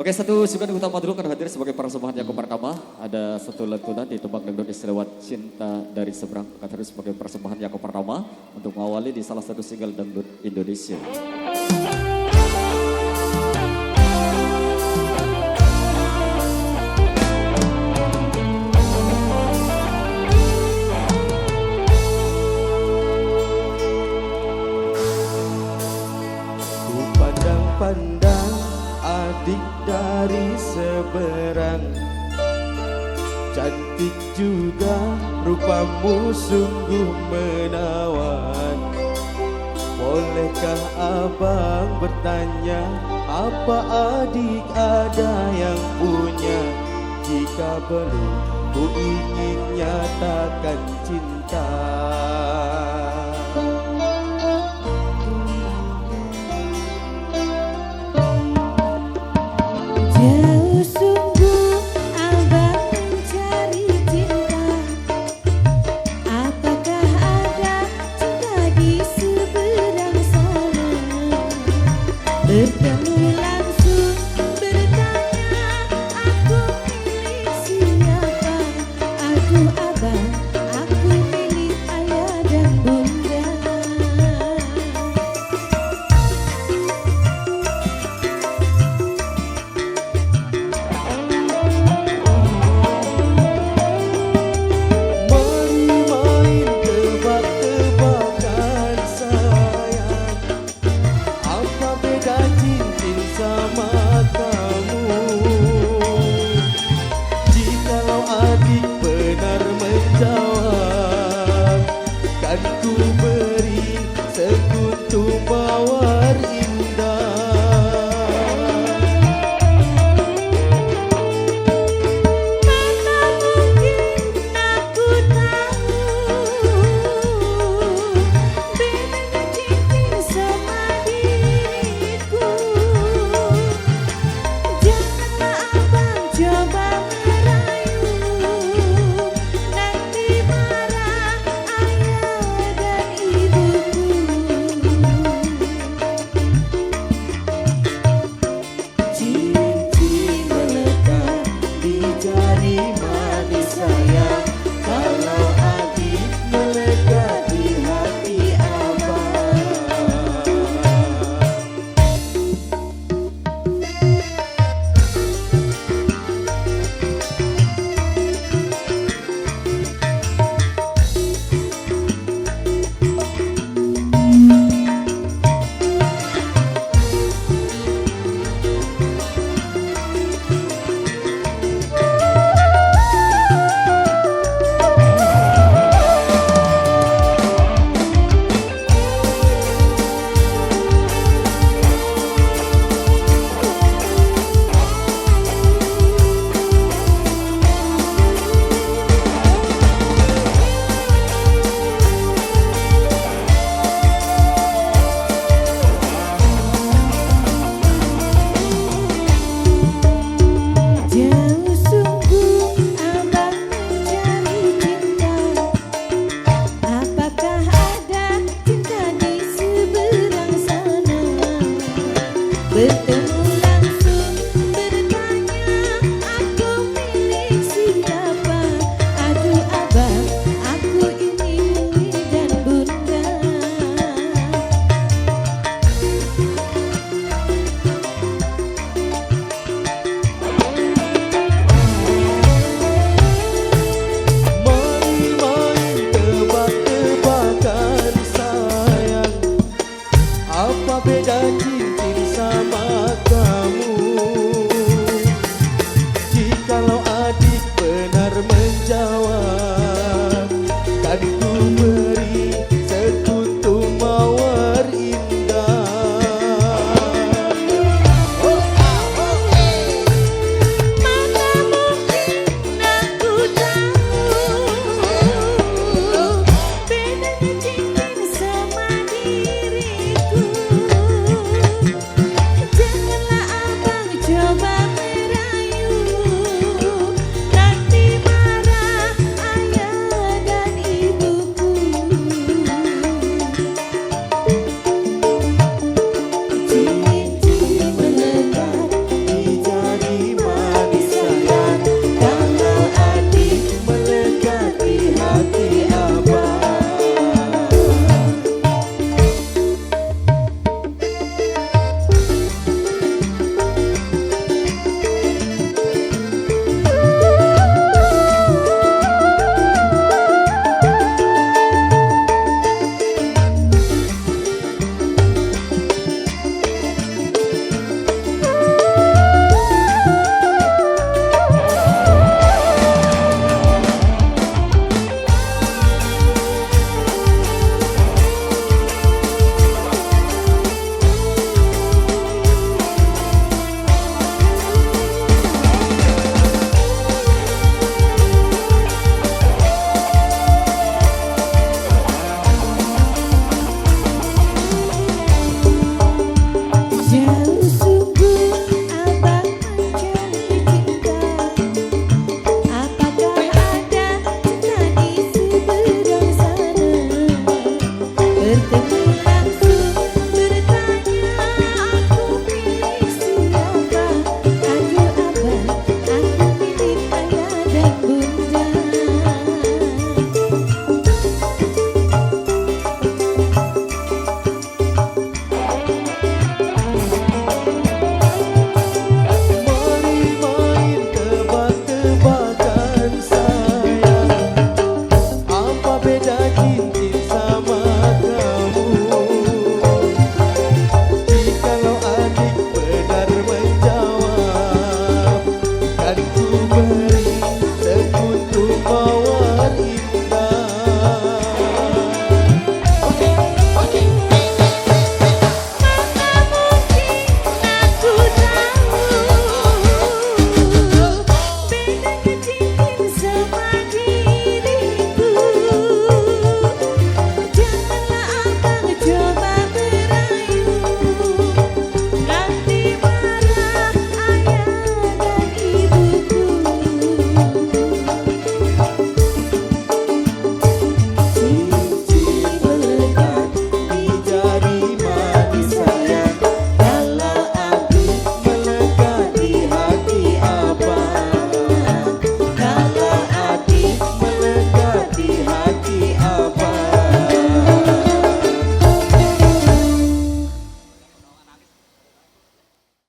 Oke, satu sukan utama dulu kan hadir sebagai persembahan yang pertama. Ada satu lantunan di tembang dangdut lewat cinta dari seberang akan hadir sebagai persembahan yang pertama untuk mengawali di salah satu single dangdut Indonesia. Ku pandang-pandang adik dari seberang, cantik juga rupamu sungguh menawan. Bolehkah abang bertanya, apa adik ada yang punya? Jika belum, ku ingin nyatakan cinta. Jauh sungguh abang mencari cinta. Apakah ada cinta di seberang sana? Bertemu langsung bertanya, aku milik siapa? Aduh abang, aku milik ayah dan bunda. Ku beri sekutu mawar indah. Mana mungkin aku tahu bedanya cincin sama diriku. Janganlah abang coba merayu, nanti marah ayah dan ibuku. Cincin melekat di jari manis sayang, kalau adik melekat di hati abang. Jauh sungguh abang mencari cinta. Apakah ada cinta di seberang sana? Bertemu